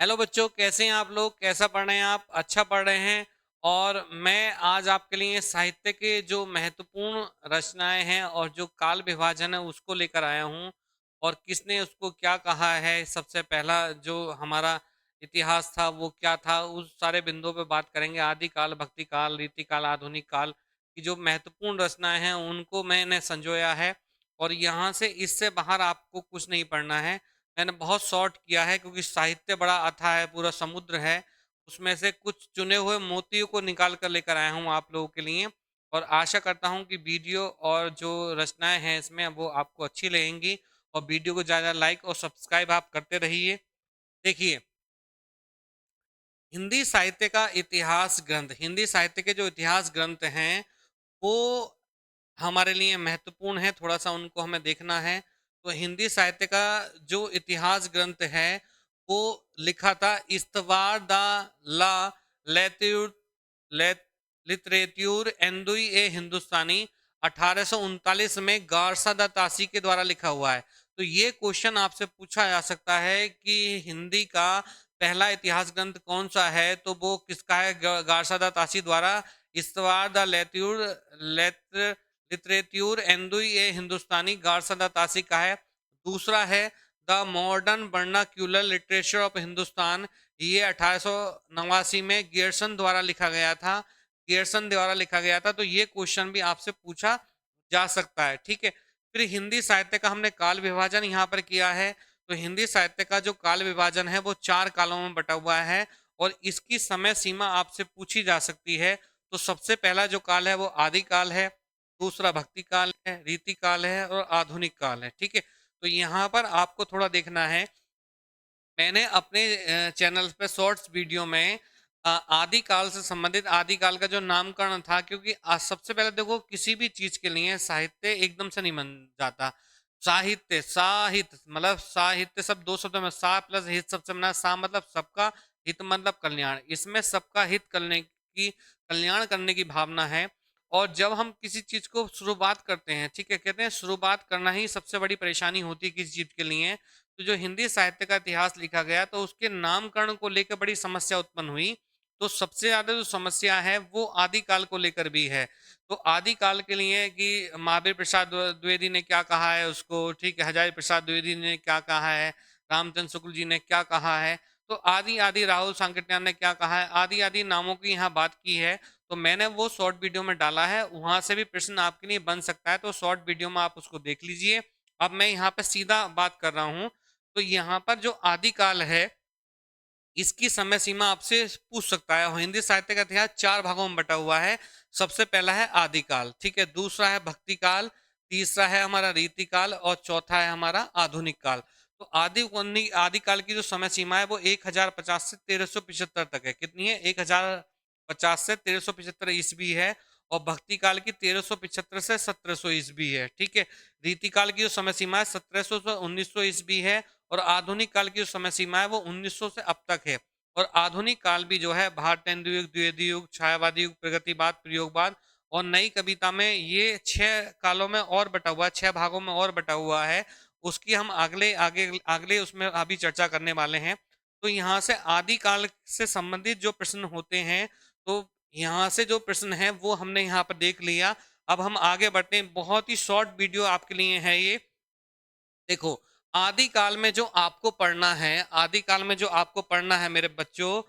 Hello बच्चों, कैसे हैं आप लोग? कैसा पढ़ रहे हैं आप? अच्छा पढ़ रहे हैं। और मैं आज आपके लिए साहित्य के जो महत्वपूर्ण रचनाएं हैं और जो काल विभाजन है उसको लेकर आया हूँ। और किसने उसको क्या कहा है, सबसे पहला जो हमारा इतिहास था वो क्या था, उस सारे बिंदुओं पे बात करेंगे। आदि काल, भक्ति काल, रीति काल, आधुनिक काल की जो महत्वपूर्ण रचनाएं हैं उनको मैंने संजोया है। और यहाँ से इससे बाहर आपको कुछ नहीं पढ़ना है। मैंने बहुत शॉर्ट किया है क्योंकि साहित्य बड़ा अथाह है, पूरा समुद्र है। उसमें से कुछ चुने हुए मोतियों को निकाल कर लेकर आया हूँ आप लोगों के लिए। और आशा करता हूँ कि वीडियो और जो रचनाएं हैं इसमें वो आपको अच्छी लगेंगी। और वीडियो को ज़्यादा लाइक और सब्सक्राइब आप करते रहिए। देखिए, हिंदी साहित्य का इतिहास ग्रंथ, हिंदी साहित्य के जो इतिहास ग्रंथ हैं वो हमारे लिए महत्वपूर्ण है, थोड़ा-सा उनको हमें देखना है। तो हिंदी साहित्य का जो इतिहास ग्रंथ है, वो लिखा था इस्तवार दा ला लेत्युर लेत लिटरेच्यूर एंदुई ए हिंदुस्तानी 1839 में गारसा दा तासी के द्वारा लिखा हुआ है। तो ये क्वेश्चन आपसे पूछा जा सकता है कि हिंदी का पहला इतिहास ग्रंथ कौन-सा है? तो वो किसका है? गारसा दा तासी द्वारा इस्तवार दा लेत्युर लेत्र लिटरेच्यूर एंदुई ए हिंदुस्तानी गारसदा तासी का है। दूसरा है the modern vernacular literature of Hindustan, ये 1889 में गियर्सन द्वारा लिखा गया था। गियर्सन द्वारा लिखा गया था। तो ये क्वेश्चन भी आपसे पूछा जा सकता है, ठीक है। फिर हिंदी साहित्य का हमने काल विभाजन यहाँ पर किया है। तो हिंदी साहित्य का जो काल विभाजन है वो 4 कालों में बटा हुआ है। और इसकी समय सीमा आपसे पूछी जा सकती है। तो सबसे पहला जो काल है वो आदि काल है, दूसरा भक्ति काल है, रीति काल है और आधुनिक काल है, ठीक है। तो यहाँ पर आपको थोड़ा देखना है। मैंने अपने चैनल पे शॉर्ट्स वीडियो में आदि काल से संबंधित आदि काल का जो नामकरण था, क्योंकि सबसे पहले देखो किसी भी चीज के लिए साहित्य एकदम से नहीं बन जाता। साहित्य, साहित्य मतलब साहित्य शब्द दो शब्दों में, सा प्लस हित शब्द से बना। सा मतलब सबका, हित मतलब कल्याण। इसमें सबका हित करने की, कल्याण करने की भावना है। और जब हम किसी चीज को शुरुआत करते हैं, ठीक है, कहते हैं शुरुआत करना ही सबसे बड़ी परेशानी होती है किसी चीज के लिए। तो जो हिंदी साहित्य का इतिहास लिखा गया तो उसके नामकरण को लेकर बड़ी समस्या उत्पन्न हुई। तो सबसे ज्यादा जो समस्या है वो आदिकाल को लेकर भी है। तो आदिकाल के लिए कि महावीर प्रसाद द्विवेदी ने क्या कहा है उसको, ठीक है, हजारी प्रसाद द्विवेदी ने क्या कहा है, रामचंद्र शुक्ल जी ने क्या कहा है, तो आदि आदि राहुल सांकृत्यायन ने क्या कहा है, आदि आदि नामों की यहाँ बात की है। तो मैंने वो शॉर्ट वीडियो में डाला है, वहां से भी प्रश्न आपके लिए बन सकता है। तो शॉर्ट वीडियो में आप उसको देख लीजिए। अब मैं यहाँ पे सीधा बात कर रहा हूँ। तो यहाँ पर जो आदिकाल है इसकी समय सीमा आपसे पूछ सकता है। हिंदी साहित्य का इतिहास 4 भागों में बटा हुआ है। सबसे पहला है आदिकाल, ठीक है, दूसरा है भक्ति काल, तीसरा है हमारा रीति काल और चौथा है हमारा आधुनिक काल। तो आदिकाल की जो समय सीमा है वो 1050 से 1375 तक है। कितनी है? 1050 से 1375 ईस्वी है। और भक्ति काल की 1375 से 1700 ईस्वी है, ठीक है। रीति काल की जो समय सीमा है 1700 से 1900 ईस्वी है। और आधुनिक काल की जो समय सीमा है वो 1900 से अब तक है। और आधुनिक काल भी जो है भारतेंदु युग, द्विवेदी युग, छायावादी युग, प्रगतिवाद, प्रयोगवाद और नई कविता में, ये 6 कालों में और बटा हुआ है, 6 भागों में और बटा हुआ है। उसकी हम अगले आगे अगले उसमें अभी चर्चा करने वाले हैं। तो यहाँ से आदिकाल से संबंधित जो प्रश्न होते हैं, तो यहाँ से जो प्रश्न है वो हमने यहाँ पर देख लिया। अब हम आगे बढ़ते हैं। बहुत ही शॉर्ट वीडियो आपके लिए है ये। देखो, आदिकाल में जो आपको पढ़ना है, आदिकाल में जो आपको पढ़ना है मेरे बच्चों,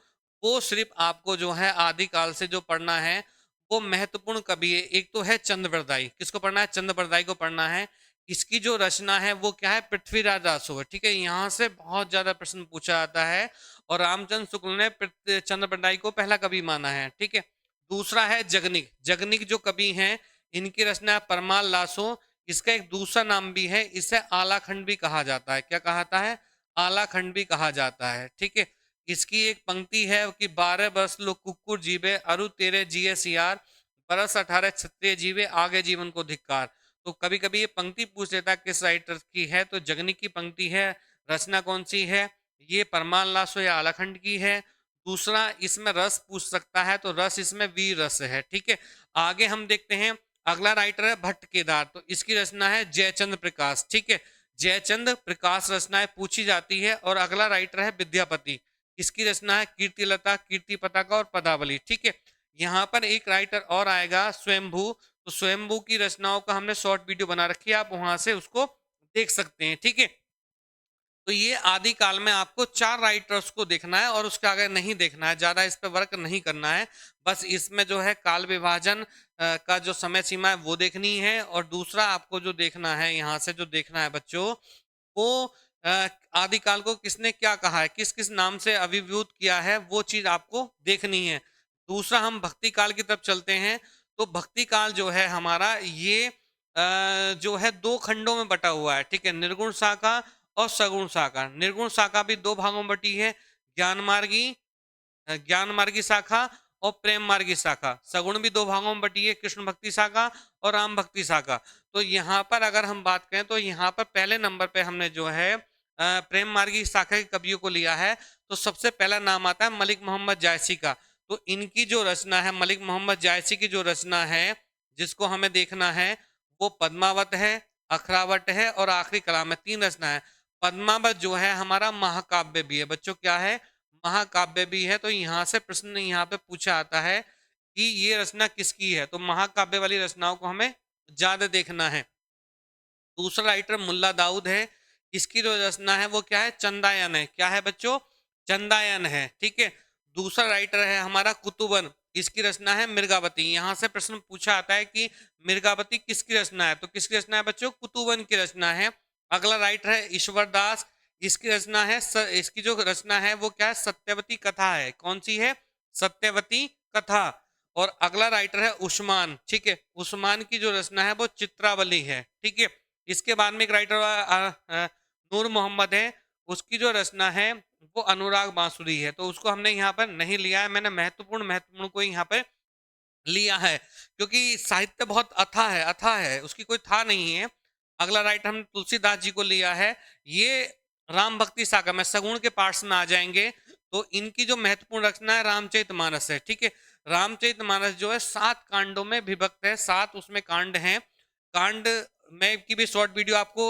वो सिर्फ आपको जो है आदिकाल से जो पढ़ना है वो महत्वपूर्ण कवि है। एक तो है चंद्रवरदाई। किसको पढ़ना है? चंद्रवरदाई को पढ़ना है। इसकी जो रचना है वो क्या है? पृथ्वीराज रासो है, ठीक है। यहाँ से बहुत ज्यादा प्रश्न पूछा जाता है। और रामचंद्र शुक्ल ने चंद्रवरदाई को पहला कवि माना है, ठीक है। दूसरा है जगनिक। जगनिक जो कवि हैं, इनकी रचना है परमाल लासो। इसका एक दूसरा नाम भी है, इसे आलाखंड भी कहा जाता है। क्या कहता है? आलाखंड भी कहा जाता है, ठीक है। इसकी एक पंक्ति है कि 12 बरस लोग कुकुर जीवे अरु तेरे जिये सियार, बरस 18 क्षत्रिय जीवे आगे जीवन को धिक्कार। तो कभी कभी ये पंक्ति पूछ लेता है किस राइटर की है, तो जगनिक की पंक्ति है। रचना कौन सी है? ये परमान लासो या आलाखंड की है। दूसरा, इसमें रस पूछ सकता है, तो रस इसमें वीर रस है, ठीक है। आगे हम देखते हैं। अगला राइटर है भट्ट केदार। तो इसकी रचना है जयचंद्र प्रकाश, ठीक है। जयचंद्र प्रकाश रचनाएं पूछी जाती है। और अगला राइटर है विद्यापति। किसकी रचना है? कीर्तिलता, कीर्ति पताका और पदावली। ठीक है, यहाँ पर एक राइटर और आएगा स्वयंभू, तो स्वयंभू की रचनाओं का हमने शॉर्ट वीडियो बना रखी है, आप वहां से उसको देख सकते हैं। ठीक है, तो ये आदिकाल में आपको 4 राइटर्स को देखना है और उसके आगे नहीं देखना है, ज्यादा इस पे वर्क नहीं करना है। बस इसमें जो है काल विभाजन का जो समय सीमा है वो देखनी है, और दूसरा आपको जो देखना है, यहाँ से जो देखना है बच्चों, वो आदिकाल को किसने क्या कहा है, किस किस नाम से अभिभूत किया है, वो चीज आपको देखनी है। दूसरा, हम भक्ति काल की तरफ चलते हैं। तो भक्ति काल जो है हमारा, ये जो है 2 खंडों में बटा हुआ है। ठीक है, निर्गुण शाखा और सगुण शाखा। निर्गुण शाखा भी 2 भागों में बटी है, ज्ञान मार्गी, ज्ञान मार्गी शाखा और प्रेम मार्गी शाखा। सगुण भी 2 भागों में बटी है, कृष्ण भक्ति शाखा और राम भक्ति शाखा। तो यहाँ पर अगर हम बात करें तो यहाँ पर पहले नंबर पे हमने जो है प्रेम मार्गी शाखा के कवियों को लिया है। तो सबसे पहला नाम आता है मलिक मोहम्मद जायसी का। तो इनकी जो रचना है, मलिक मोहम्मद जायसी की जो रचना है, जिसको हमें देखना है, वो पद्मावत है, अखरावट है और आखिरी कलाम है। 3 रचना है। पद्मावत जो है हमारा महाकाव्य भी है बच्चों, क्या है? महाकाव्य भी है। तो यहाँ से प्रश्न यहाँ पे पूछा आता है कि ये रचना किसकी है, तो महाकाव्य वाली रचनाओं को हमें ज्यादा देखना है। दूसरा राइटर मुल्ला दाऊद है, इसकी जो रचना है वो क्या है? चंदायन है। क्या है बच्चों? चंदायन है। ठीक है, दूसरा राइटर है हमारा कुतुबन, इसकी रचना है मिर्गावती। यहां से प्रश्न पूछा आता है कि मिर्गावती किसकी रचना है, तो किसकी रचना है बच्चों? कुतुबन की रचना है। अगला राइटर है ईश्वर दास, इसकी रचना है इसकी जो रचना है वो क्या है? सत्यवती कथा है। कौन सी है? सत्यवती कथा। और अगला राइटर है उस्मान। ठीक है, उस्मान की जो रचना है वो चित्रावली है। ठीक है, इसके बाद में एक राइटर नूर मोहम्मद है, उसकी जो रचना है वो अनुराग बांसुरी है। तो उसको हमने यहाँ पर नहीं लिया है, मैंने महत्वपूर्ण महत्वपूर्ण को यहाँ पर लिया है, क्योंकि साहित्य बहुत अथा है, उसकी कोई था नहीं है। अगला राइटर हम तुलसीदास जी को लिया है, ये राम भक्ति सागर में सगुण के पार्ट्स में आ जाएंगे। तो इनकी जो महत्वपूर्ण रचना है रामचरितमानस है। ठीक है, रामचरितमानस जो है 7 कांडों में विभक्त है, 7 उसमें कांड हैं। कांड में की भी शॉर्ट वीडियो आपको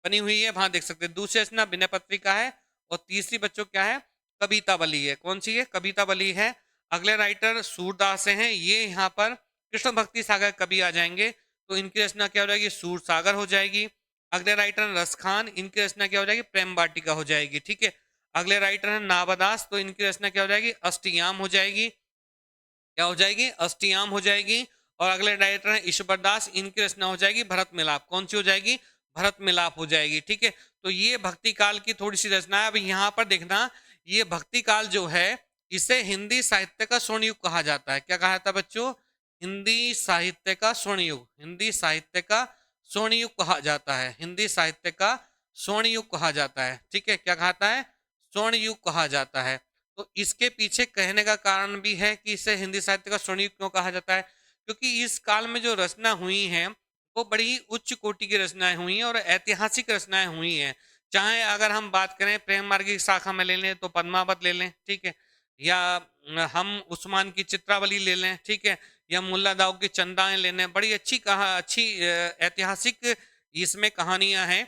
बनी हुई है, वहां देख सकते हैं। दूसरी रचना विनय पत्रिका है, और तीसरी बच्चों क्या है? कविता बली है। कौन सी है? कविता बली है। अगले राइटर सूरदास हैं, ये यहाँ पर कृष्ण भक्ति सागर कवि आ जाएंगे। तो इनकी रचना क्या हो जाएगी? सूर सागर हो जाएगी। अगले राइटर रसखान, इनकी रचना क्या हो जाएगी? प्रेम वाटिका हो जाएगी। ठीक है, अगले राइटर है नावदास, तो इनकी रचना क्या हो जाएगी? अष्टयाम हो जाएगी। क्या हो जाएगी? अष्टयाम हो जाएगी। और अगले राइटर है ईश्वरदास, इनकी रचना हो जाएगी भरत मिलाप। कौन सी हो जाएगी? भरत मिलाप हो जाएगी। ठीक है, तो ये भक्ति काल की थोड़ी सी रचना है। अब यहाँ पर देखना, ये भक्ति काल जो है इसे हिंदी साहित्य का स्वर्ण युग कहा जाता है। क्या कहा था बच्चों? हिंदी साहित्य का स्वर्ण युग। हिंदी साहित्य का स्वर्ण युग कहा जाता है। हिंदी साहित्य का स्वर्ण युग कहा जाता है। ठीक है, क्या कहता है? स्वर्ण युग कहा जाता है। तो इसके पीछे कहने का कारण भी है कि इसे हिंदी साहित्य का स्वर्ण युग क्यों कहा जाता है, क्योंकि इस काल में जो रचना हुई हैं वो बड़ी उच्च कोटि की रचनाएं हुई हैं और ऐतिहासिक रचनाएं हुई हैं। चाहे अगर हम बात करें प्रेम मार्ग की शाखा में ले लें तो पद्मावत ले लें, ठीक है, या हम उस्मान की चित्रावली ले लें, ठीक है, या मुल्ला दाऊद की चंदाएं ले लें, बड़ी अच्छी ऐतिहासिक इसमें कहानियां हैं।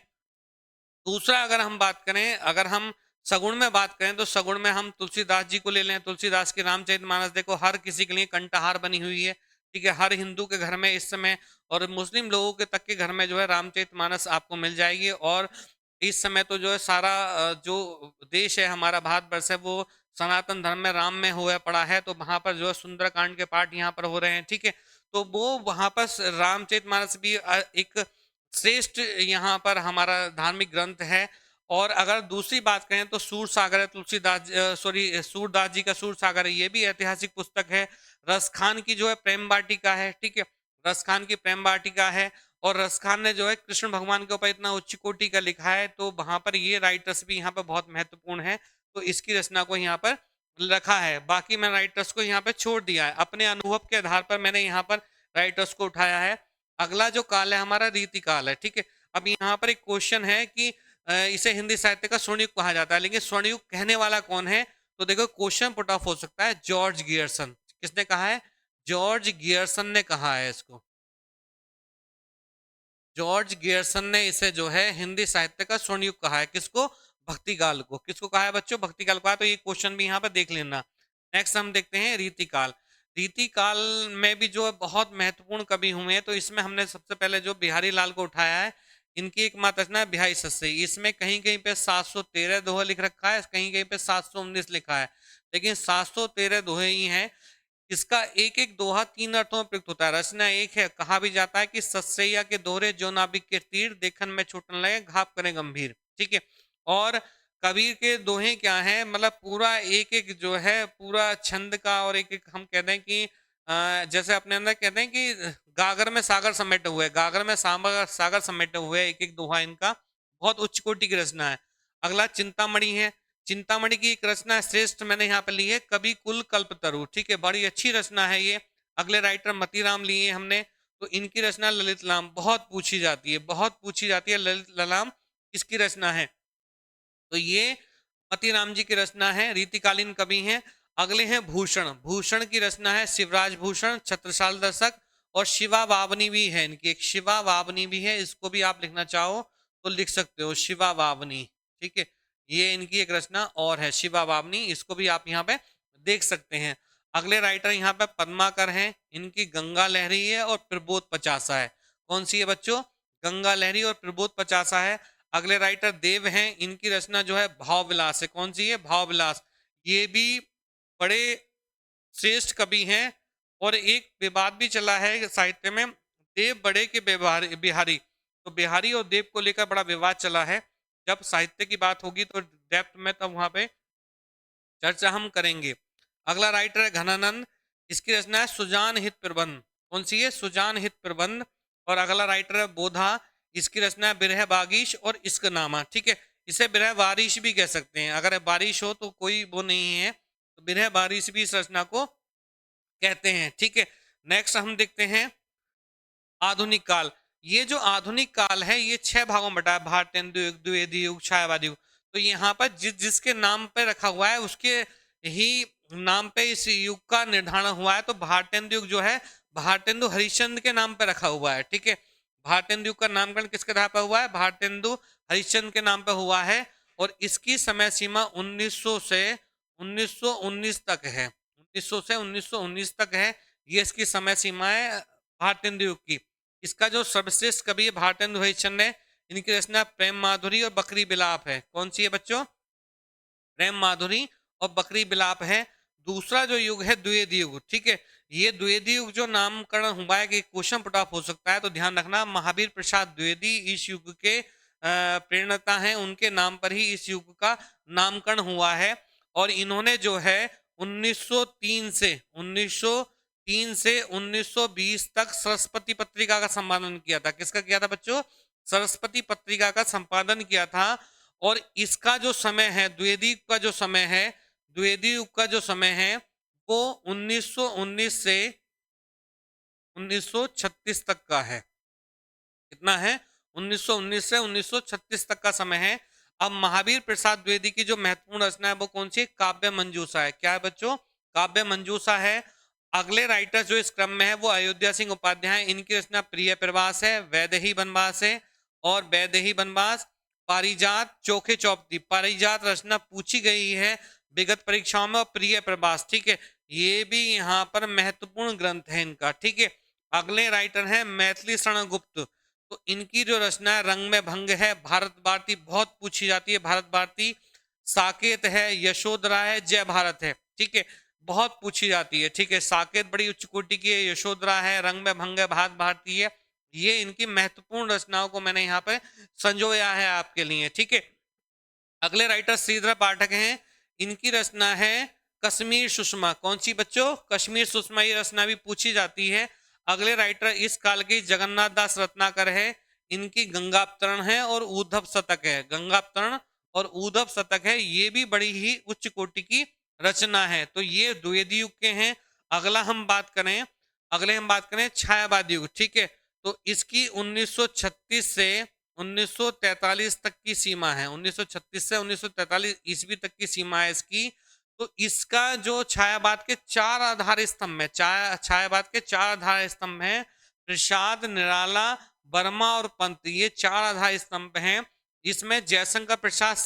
दूसरा अगर हम बात करें, अगर हम सगुण में बात करें तो सगुण में हम तुलसीदास जी को ले लें। तुलसीदास की रामचरितमानस देखो, हर किसी के लिए कंठहार बनी हुई है। ठीक है, हर हिंदू के घर में इस समय, और मुस्लिम लोगों के तक के घर में जो है रामचरितमानस आपको मिल जाएगी। और इस समय तो जो है सारा जो देश है हमारा भारतवर्ष है वो सनातन धर्म में राम में हुआ पड़ा है। तो वहां पर जो है सुंदरकांड के पाठ यहाँ पर हो रहे हैं। ठीक है, तो वो वहां पर रामचरितमानस भी एक श्रेष्ठ यहाँ पर हमारा धार्मिक ग्रंथ है। और अगर दूसरी बात करें तो सूर सागर है, तुलसीदास सॉरी सूरदास जी का सूर सागर है, ये भी ऐतिहासिक पुस्तक है। रसखान की जो है प्रेम वाटिका है। ठीक है, रसखान की प्रेम वाटिका है। और रसखान ने जो है कृष्ण भगवान के ऊपर इतना उच्च कोटि का लिखा है, तो वहां पर ये राइटर्स भी यहाँ पर बहुत महत्वपूर्ण है। तो इसकी रचना को यहाँ पर रखा है। बाकी मैं राइटर्स को यहाँ पर छोड़ दिया है, अपने अनुभव के आधार पर मैंने यहाँ पर राइटर्स को उठाया है। अगला जो काल है हमारा रीति काल है। ठीक है, अब यहाँ पर एक क्वेश्चन है कि इसे हिंदी साहित्य का स्वर्णयुग कहा जाता है, लेकिन स्वर्णयुग कहने वाला कौन है? तो देखो क्वेश्चन पुट ऑफ हो सकता है, जॉर्ज गियर्सन। किसने कहा है? जॉर्ज गियर्सन ने कहा है इसको। जॉर्ज गियर्सन ने इसे जो है हिंदी साहित्य का स्वर्णयुग कहा है। किसको? भक्तिकाल को। किसको कहा है बच्चों? भक्तिकाल को कहा है। तो ये क्वेश्चन भी यहाँ पर देख लेना। नेक्स्ट हम देखते हैं रीतिकाल। रीतिकाल में भी जो बहुत महत्वपूर्ण कवि हुए हैं, तो इसमें हमने सबसे पहले जो बिहारी लाल को उठाया है, इनकी एक मात रचना है बिहारी सस्से। इसमें कहीं कहीं पे 713 दोहा लिख रखा है, कहीं कहीं पे 719 लिखा है, लेकिन 713 दोहे ही हैं। इसका एक एक दोहा तीन अर्थों में प्रयुक्त होता है। रचना एक है, कहा भी जाता है कि सस्सैया के दोहरे जो नाभिक के तीर देखन में छूटने लगे घाप करें गंभीर, ठीक है। और कबीर के दोहे क्या हैं, मतलब पूरा एक एक जो है पूरा छंद का, और एक एक हम कहते हैं कि जैसे अपने अंदर कहते हैं कि गागर में सागर समेटे हुए, गागर में सागर समेटे हुए एक एक दोहा इनका बहुत उच्च कोटि की रचना है। अगला चिंतामणि है। चिंतामणि की एक रचना श्रेष्ठ मैंने यहाँ पे ली है, कवि कुल कल्पतरु, ठीक है, बड़ी अच्छी रचना है ये। अगले राइटर मतीराम लिए हमने, तो इनकी रचना ललित लाम बहुत पूछी जाती है, बहुत पूछी जाती है। ललित लाम किसकी रचना है? तो ये मतीराम जी की रचना है, रीतिकालीन कवि हैं। अगले हैं भूषण। भूषण की रचना है शिवराज भूषण, छत्रसाल दर्शक। और शिवा वावनी भी है इनकी, एक शिवा वावनी भी है, इसको भी आप लिखना चाहो तो लिख सकते हो, शिवा वावनी, ठीक है। ये इनकी एक रचना और है शिवा वावनी, इसको भी आप यहाँ पे देख सकते हैं। अगले राइटर यहाँ पे पद्माकर हैं, इनकी गंगा लहरी है और प्रबोध पचासा है। कौन सी है बच्चों? गंगा लहरी और प्रबोध पचासा है। अगले राइटर देव हैं, इनकी रचना जो है भाव विलास है। कौन सी है? भाव विलास। ये भी बड़े श्रेष्ठ कवि हैं, और एक विवाद भी चला है साहित्य में, देव बड़े के बिहारी। तो बिहारी और देव को लेकर बड़ा विवाद चला है। जब साहित्य की बात होगी तो डेप्थ में तब वहां पे चर्चा हम करेंगे। अगला राइटर है घनानंद, इसकी रचना है सुजान हित प्रबंध। कौन सी है? सुजान हित प्रबंध। और अगला राइटर है बोधा, इसकी रचना है बिरह बागिश और इश्क नामा, ठीक है। इसे बिरह बारिश भी कह सकते हैं, अगर बारिश हो तो कोई वो नहीं है, तो बिरह बारिश भी इस रचना को कहते हैं, ठीक है। नेक्स्ट हम देखते हैं आधुनिक काल। ये जो आधुनिक काल है ये 6 भागों में बटा है, भारतेंदु युग, द्विवेदी युग, छायावादी युग। तो यहाँ पर जिसके नाम पे रखा हुआ है उसके ही नाम पे इस युग का निर्धारण हुआ है। तो भारतेंदु युग जो है भारतेंदु हरिश्चंद्र के नाम पे रखा हुआ है, ठीक है। भारतेंदु युग का नामकरण किसके आधार पर हुआ है? भारतेंदु हरिश्चंद्र के नाम पे हुआ है। और इसकी समय सीमा 1900 से 1919 तक है, 1900 से 1919 तक है, ये इसकी समय सीमा है भारतेंदु युग की। इसका जो सर्वश्रेष्ठ कवि है भारतेंदु हरिश्चंद्र है, इनकी रचना प्रेम माधुरी और बकरी बिलाप है। कौन सी है बच्चों? प्रेम माधुरी और बकरी बिलाप है। दूसरा जो युग है द्विवेदी युग, ठीक है। ये द्विवेदी युग जो नामकरण हुआ है कि क्वेश्चन पुट ऑफ हो सकता है, तो ध्यान रखना महावीर प्रसाद द्विवेदी इस युग के प्रेरणता हैं, उनके नाम पर ही इस युग का नामकरण हुआ है। और इन्होंने जो है 1903 से 1920 तक सरस्वती पत्रिका का संपादन किया था। किसका किया था बच्चों? सरस्वती पत्रिका का संपादन किया था। और इसका जो समय है द्विवेदी युग का जो समय है, द्विवेदी युग का जो समय है वो 1919 से 1936 तक का है। कितना है? 1919 से 1936 तक का समय है। अब महावीर प्रसाद द्विवेदी की जो महत्वपूर्ण रचना है वो कौन सी? काव्य मंजूषा है। क्या है बच्चों? काव्य मंजूषा है। अगले राइटर जो इस क्रम में है वो अयोध्या सिंह उपाध्याय, इनकी रचना प्रिय प्रवास है, वैदेही वनवास है। और वैदेही वनवास, पारिजात, चोखे चौपदी। पारिजात रचना पूछी गई है विगत परीक्षाओं में, और प्रिय प्रवास, ठीक है, ये भी यहाँ पर महत्वपूर्ण ग्रंथ है इनका, ठीक है। अगले राइटर हैं मैथिली शरण गुप्त, तो इनकी जो रचना है रंग में भंग है, भारत भारती बहुत पूछी जाती है, भारत भारती, साकेत है, यशोधरा है, जय भारत है, ठीक है, बहुत पूछी जाती है, ठीक है। साकेत बड़ी उच्च कोटि की है, यशोधरा है, रंग में भंग है, भारत भारती है। ये इनकी महत्वपूर्ण रचनाओं को मैंने यहाँ पे संजोया है आपके लिए, ठीक है। अगले राइटर श्रीधर पाठक हैं, इनकी रचना है कश्मीर सुषमा। कौन सी बच्चों? कश्मीर सुषमा। ये रचना भी पूछी जाती है। अगले राइटर इस काल के जगन्नाथ दास रत्नाकर है, इनकी गंगावतरण है और ऊद्धव शतक है। गंगावतरण और ऊद्धव शतक है, ये भी बड़ी ही उच्च कोटि की रचना है। तो ये द्विवेदी युग के हैं। अगला हम बात करें, अगले हम बात करें छायावादी युग, ठीक है। तो इसकी 1936 से 1943 तक की सीमा है, 1936 से 1943 ईस्वी तक की सीमा है इसकी। तो इसका जो छायावाद के 4 आधार स्तंभ है, छायावाद के 4 आधार स्तंभ हैं, प्रसाद, निराला, वर्मा और पंत, ये 4 आधार स्तंभ हैं। इसमें जयशंकर प्रसाद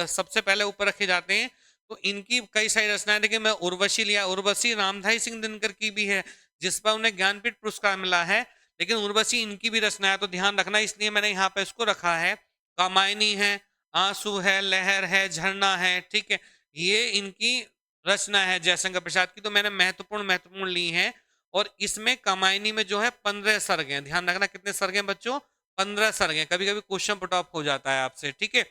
सबसे पहले ऊपर रखे जाते हैं। तो इनकी कई सारी रचनाएं, देखिए मैं उर्वशी लिया, उर्वशी रामधारी सिंह दिनकर की भी है, जिस पर उन्हें ज्ञानपीठ पुरस्कार मिला है, लेकिन उर्वशी इनकी भी रचना है, तो ध्यान रखना, इसलिए मैंने यहाँ पे इसको रखा है। कामायनी है, आंसू है, लहर है, झरना है, ठीक है, ये इनकी रचना है जयशंकर प्रसाद की, तो मैंने महत्वपूर्ण महत्वपूर्ण ली है। और इसमें कामायनी में जो है 15 सर्ग हैं, ध्यान रखना कितने सर्ग हैं बच्चों, 15 सर्ग हैं, कभी कभी क्वेश्चन पुट ऑफ हो जाता है आपसे, ठीक है।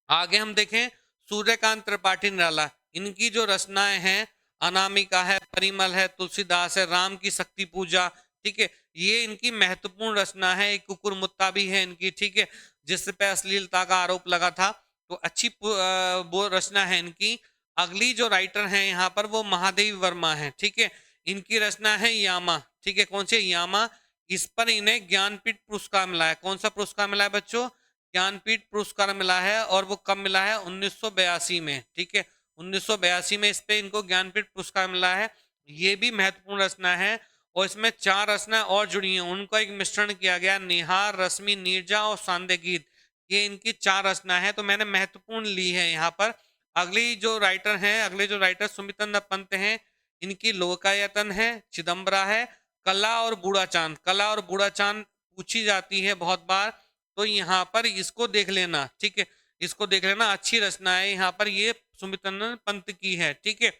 आगे हम देखें सूर्यकांत त्रिपाठी निराला, इनकी जो रचनाएं हैं, अनामिका है, परिमल है, तुलसीदास है, राम की शक्ति पूजा, ठीक है, ये इनकी महत्वपूर्ण रचना है। एक कुकुर मुत्ता भी है इनकी, ठीक है, जिस पे अश्लीलता का आरोप लगा था, तो अच्छी वो रचना है इनकी। अगली जो राइटर है यहाँ पर वो महादेवी वर्मा है, ठीक है, इनकी रचना है यामा, ठीक है, कौन से यामा, इस पर इन्हें ज्ञानपीठ पुरस्कार मिला है। कौन सा पुरस्कार मिला है बच्चों, ज्ञानपीठ पुरस्कार मिला है, और वो कब मिला है, 1982 में, ठीक है, 1982 में इस पे इनको ज्ञानपीठ पुरस्कार मिला है। ये भी महत्वपूर्ण रचना है, और इसमें 4 रचना और जुड़ी हैं, उनका एक मिश्रण किया गया, निहार, रश्मि, नीरजा और सांदे गीत, ये इनकी 4 रचना है, तो मैंने महत्वपूर्ण ली है यहाँ पर। अगले जो राइटर सुमितंद्र पंत हैं, इनकी लोकायतन है, चिदम्बरा है, कला और बूढ़ा चांद, कला और बूढ़ा चांद पूछी जाती है बहुत बार, तो यहाँ पर इसको देख लेना, ठीक है, इसको देख लेना, अच्छी रचना है यहाँ पर, ये सुमितंद्र पंत की है, ठीक है।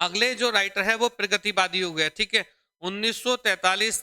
अगले जो राइटर है वो प्रगतिवादी हो गया, ठीक है, 1943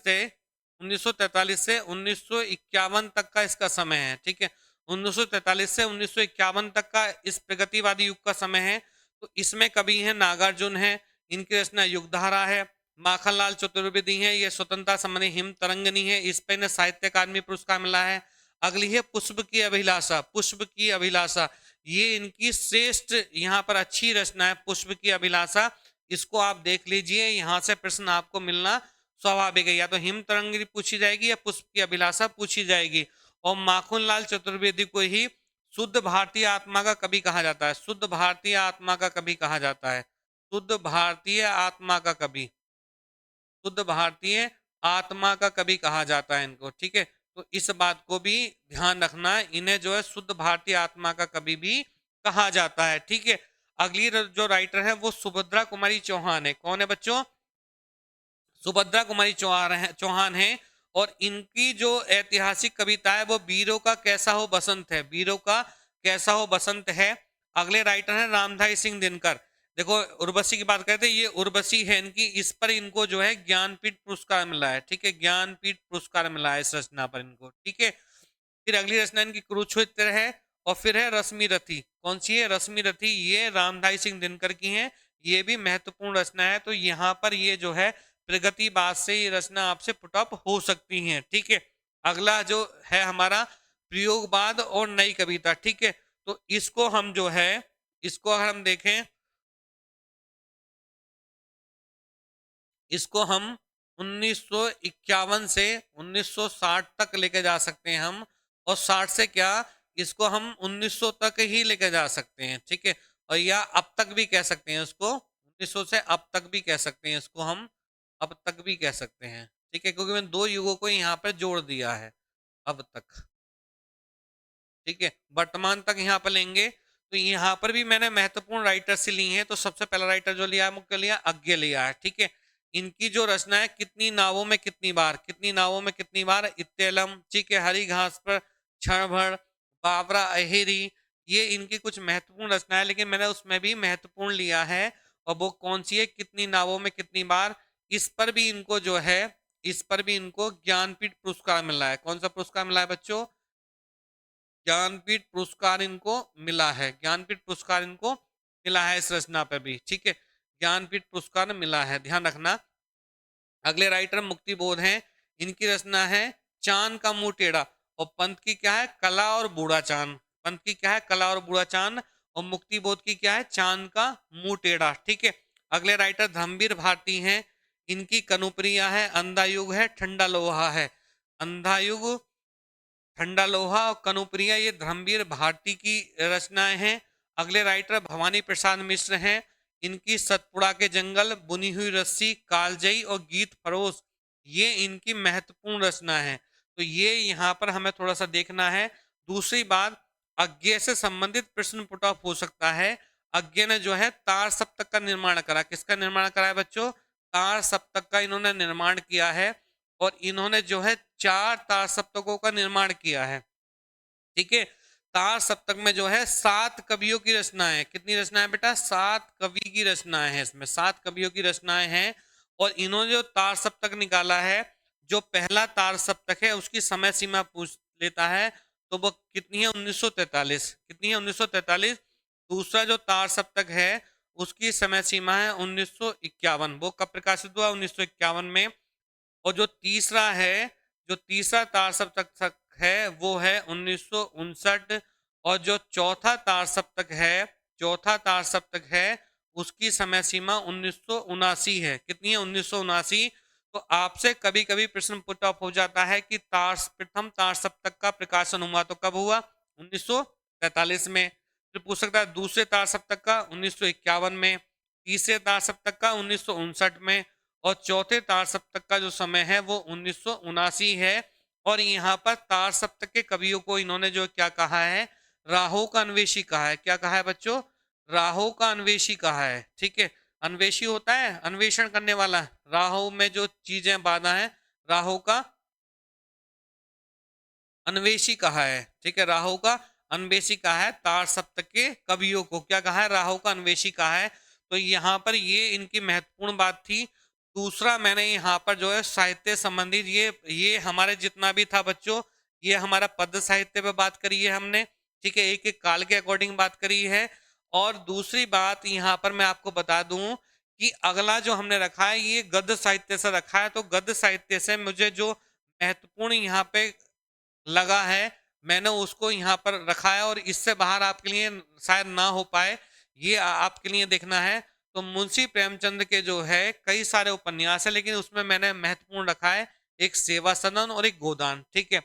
से 1951 तक का इसका समय है, ठीक है, 1943 से 1951 तक का इस प्रगतिवादी युग का समय है। तो इसमें कवि है नागार्जुन है, इनकी रचना युगधारा है, माखनलाल चतुर्वेदी है, ये स्वतंत्रता संबंधी हिम तरंगनी है, इस पर साहित्य अकादमी पुरस्कार मिला है। अगली है पुष्प की अभिलाषा, पुष्प की अभिलाषा, ये इनकी श्रेष्ठ यहाँ पर अच्छी रचना है, पुष्प की अभिलाषा, इसको आप देख लीजिए, यहां से प्रश्न आपको मिलना स्वाभाविक है, या तो हिम तरंगिनी पूछी जाएगी या पुष्प की अभिलाषा पूछी जाएगी। और माखनलाल चतुर्वेदी को ही शुद्ध भारतीय आत्मा का कवि कहा जाता है, शुद्ध भारतीय आत्मा का कवि कहा जाता है, शुद्ध भारतीय आत्मा का कवि, शुद्ध भारतीय आत्मा का कवि कहा जाता है इनको, ठीक है, तो इस बात को भी ध्यान रखना, इन्हें जो है शुद्ध भारतीय आत्मा का कवि भी कहा जाता है, ठीक है। अगली जो राइटर है वो सुभद्रा कुमारी चौहान है, कौन है बच्चों, सुभद्रा कुमारी चौहान है, और इनकी जो ऐतिहासिक कविता है वो वीरों का कैसा हो बसंत है, वीरों का कैसा हो बसंत है। अगले राइटर है रामधारी सिंह दिनकर, देखो उर्वशी की बात करते हैं, ये उर्वशी है इनकी, इस पर इनको जो है ज्ञानपीठ पुरस्कार मिला है, ठीक है, ज्ञानपीठ पुरस्कार मिला है इस रचना पर इनको, ठीक है। फिर अगली रचना इनकी कुरुक्षेत्र है, और फिर है रश्मि रथी, कौन सी है, रश्मि रथी, ये रामधारी सिंह दिनकर की है, ये भी महत्वपूर्ण रचना है, तो यहाँ पर ये जो है प्रगतिवाद से ये रचना आपसे पुट अप हो सकती है, ठीक है। अगला जो है हमारा प्रयोगवाद और नई कविता, ठीक है, तो इसको हम जो है, इसको अगर हम देखें, इसको हम 1951 से 1960 तक लेके जा सकते हैं हम, और 60 से क्या, इसको हम 1900 तक ही लेके जा सकते हैं, ठीक है, और या अब तक भी कह सकते हैं इसको, 1900 से अब तक भी कह सकते हैं इसको हम, अब तक भी कह सकते हैं, ठीक है, क्योंकि मैंने 2 युगों को यहाँ पर जोड़ दिया है, अब तक, ठीक है, वर्तमान तक यहाँ पर लेंगे, तो यहाँ पर भी मैंने महत्वपूर्ण राइटर से ली हैं, तो सबसे पहला राइटर जो लिया है मुख्य लिया अज्ञे लिया है, ठीक है। इनकी जो रचना है कितनी नावों में कितनी बार, कितनी नावों में कितनी बार, इत्तेलम, ठीक है, हरी घास पर क्षण भर, बावरा अहेरी, ये इनकी कुछ महत्वपूर्ण रचना है, लेकिन मैंने उसमें भी महत्वपूर्ण लिया है, और वो कौन सी है, कितनी नावों में कितनी बार, इस पर भी इनको जो है, इस पर भी इनको ज्ञानपीठ पुरस्कार मिला है, कौन सा पुरस्कार मिला है बच्चों, ज्ञानपीठ पुरस्कार इनको मिला है, ज्ञानपीठ पुरस्कार इनको मिला है इस रचना पर भी, ठीक है, ज्ञानपीठ पुरस्कार मिला है, ध्यान रखना। अगले राइटर मुक्ति बोध हैं, इनकी रचना है चांद का मुंह टेढ़ा, और पंत की क्या है, कला और बूढ़ा चांद, पंत की क्या है, कला और बूढ़ा चांद, और मुक्ति बोध की क्या है, चांद का मुंह टेढ़ा, ठीक है। अगले राइटर धर्मवीर भारती हैं, इनकी कनुप्रिया है, अंधा युग है, ठंडा लोहा है, अंधा युग, ठंडा लोहा और कनुप्रिया, ये धर्मवीर भारती की रचनाएं हैं। अगले राइटर भवानी प्रसाद मिश्र हैं, इनकी सतपुड़ा के जंगल, बुनी हुई रस्सी, कालजयी और गीत फरोश, ये इनकी महत्वपूर्ण रचना है। तो ये यहाँ पर हमें थोड़ा सा देखना है। दूसरी बात, अज्ञे से संबंधित प्रश्न पुट ऑफ हो सकता है। अज्ञे ने जो है तार सप्तक का निर्माण करा। किसका निर्माण करा है बच्चों? तार सप्तक का इन्होंने निर्माण किया है। और इन्होंने जो है 4 तार सप्तकों का निर्माण किया है। ठीक है। तार सप्तक में जो है 7 कवियों की रचनाएं। कितनी रचनाएं बेटा? 7 कवि की रचनाएं हैं इसमें, 7 कवियों की रचनाएं हैं। और इन्होंने जो तार सप्तक निकाला है, जो पहला तार सप्तक है उसकी समय सीमा पूछ लेता है, तो वो कितनी है? 1943। कितनी है? 1943। दूसरा जो तार सप्तक है उसकी समय सीमा है 1951। वो कब प्रकाशित हुआ? 1951 में। और जो तीसरा है, जो तीसरा तार सप्तक है वो है 1959। और जो चौथा तार सप्तक है, चौथा तार सप्तक है उसकी समय सीमा 1979 है। कितनी है? 1979। तो आपसे कभी कभी प्रश्न पुट अप हो जाता है कि तार प्रथम तार सप्तक का प्रकाशन हुआ तो कब हुआ? 1943 में। फिर पूछ सकता है दूसरे तार सप्तक का 1951 में, तीसरे तार सप्तक का 1959 में, और चौथे तार सप्तक का जो समय है वो 1979 है। और यहाँ पर तार सप्तक के कवियों को इन्होंने जो क्या कहा है? राहों का अन्वेषी कहा है। क्या कहा है बच्चों? राहों का अन्वेषी कहा है। ठीक है। अन्वेषी होता है अन्वेषण करने वाला। राहों में जो चीजें बाधा है, राहों का अन्वेषी कहा है। ठीक है। राहों का अन्वेषी कहा है। तार सप्तक के कवियों को क्या कहा है? राहों का अन्वेषी कहा है। तो यहाँ पर ये इनकी महत्वपूर्ण बात थी। दूसरा, मैंने यहाँ पर जो है साहित्य संबंधित ये हमारे जितना भी था बच्चों, ये हमारा पद्य साहित्य पे बात करी है हमने। ठीक है। एक एक काल के अकॉर्डिंग बात करी है। और दूसरी बात यहाँ पर मैं आपको बता दूं कि अगला जो हमने रखा है ये गद्य साहित्य से रखा है। तो गद्य साहित्य से मुझे जो महत्वपूर्ण यहाँ पे लगा है, मैंने उसको यहाँ पर रखा है। और इससे बाहर आपके लिए शायद ना हो पाए, ये आपके लिए देखना है। तो मुंशी प्रेमचंद के जो है कई सारे उपन्यास है, लेकिन उसमें मैंने महत्वपूर्ण रखा है एक सेवा सदन और एक गोदान। ठीक है।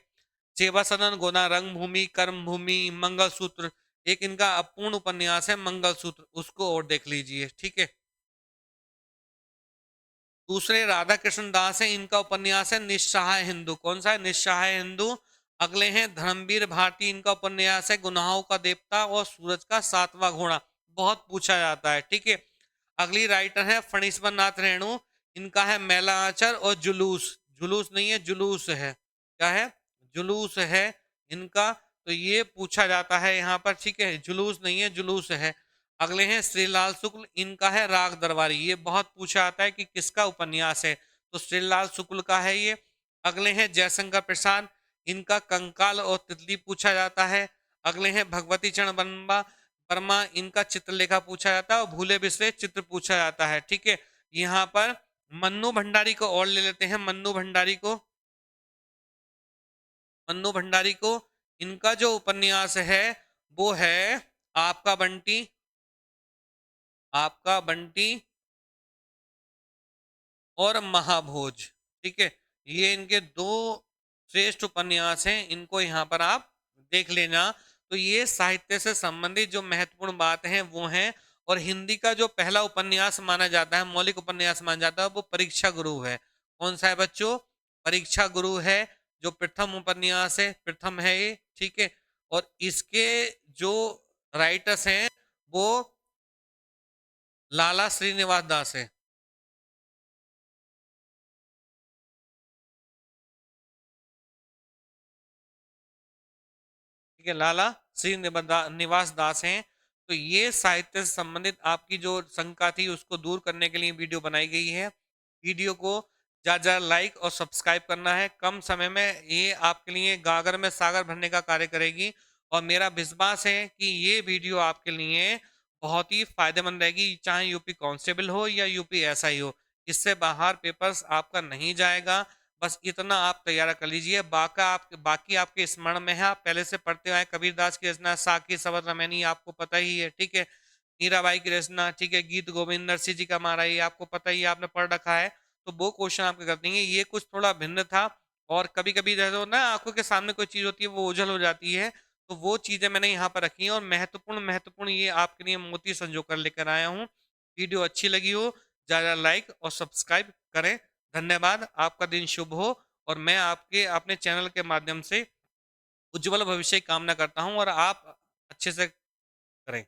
सेवा सदन, गोदान, रंगभूमि, कर्मभूमि, मंगलसूत्र। एक इनका अपूर्ण उपन्यास है मंगलसूत्र, उसको और देख लीजिए। ठीक है। दूसरे राधा कृष्ण दास है, इनका उपन्यास है निस्सहाय हिंदू। कौन सा है? निस्सहाय हिंदू। अगले हैं धर्मवीर भारती, इनका उपन्यास है गुनाहों का देवता और सूरज का सातवां घोड़ा। बहुत पूछा जाता है। ठीक है। अगली राइटर है फणीश्वर नाथ रेणु, इनका है मैला आंचल और जुलूस। जुलूस नहीं है, जुलूस है। क्या है? जुलूस है इनका। तो ये पूछा जाता है यहाँ पर। ठीक है। जुलूस नहीं है, जुलूस है। अगले हैं श्रीलाल शुक्ल, इनका है राग दरबारी। ये बहुत पूछा जाता है कि किसका उपन्यास है, तो श्रीलाल शुक्ल का है ये। अगले हैं जयशंकर प्रसाद, इनका कंकाल और तितली पूछा जाता है। अगले हैं भगवती चरण वर्मा वर्मा, इनका चित्रलेखा पूछा जाता है। और भूले बिसरे चित्र पूछा जाता है। ठीक है। यहाँ पर मन्नू भंडारी को और ले लेते हैं। मन्नू भंडारी को, मन्नू भंडारी को, इनका जो उपन्यास है वो है आपका बंटी, आपका बंटी और महाभोज। ठीक है। ये इनके दो श्रेष्ठ उपन्यास हैं, इनको यहाँ पर आप देख लेना। तो ये साहित्य से संबंधित जो महत्वपूर्ण बात है वो है। और हिंदी का जो पहला उपन्यास माना जाता है, मौलिक उपन्यास माना जाता है, वो परीक्षा गुरु है। कौन सा है बच्चों? परीक्षा गुरु है, जो प्रथम उपन्यास है, प्रथम है ये। ठीक है। और इसके जो राइटर्स हैं वो लाला श्रीनिवास दास है। ठीक है। लाला श्री निवास दास हैं। तो ये साहित्य से संबंधित आपकी जो शंका थी उसको दूर करने के लिए वीडियो बनाई गई है। वीडियो को ज्यादा ज्यादा लाइक और सब्सक्राइब करना है। कम समय में ये आपके लिए गागर में सागर भरने का कार्य करेगी। और मेरा विश्वास है कि ये वीडियो आपके लिए बहुत ही फायदेमंद रहेगी, चाहे यूपी कांस्टेबल हो या यूपी एसआई हो। इससे बाहर पेपर्स आपका नहीं जाएगा। बस इतना आप तैयार कर लीजिए। बाकी आपके स्मरण में है, आप पहले से पढ़ते आए। कबीरदास की रचना साकी सवर रमैनी आपको पता ही है। ठीक है। मीराबाई की रचना, ठीक है, गीत गोविंद, नरसिंह जी का मारा, ये आपको पता ही है, आपने पढ़ रखा है। तो वो क्वेश्चन आपके कर देंगे। ये कुछ थोड़ा भिन्न था। और कभी कभी जैसे होता है ना, आंखों के सामने कोई चीज होती है वो ओझल हो जाती है, तो वो चीजें मैंने यहाँ पर रखी हैं। और महत्वपूर्ण महत्वपूर्ण ये आपके लिए मोती संजो कर लेकर आया हूँ। वीडियो अच्छी लगी हो, ज्यादा लाइक और सब्सक्राइब करें। धन्यवाद। आपका दिन शुभ हो। और मैं आपके अपने चैनल के माध्यम से उज्ज्वल भविष्य की कामना करता हूँ और आप अच्छे से करें।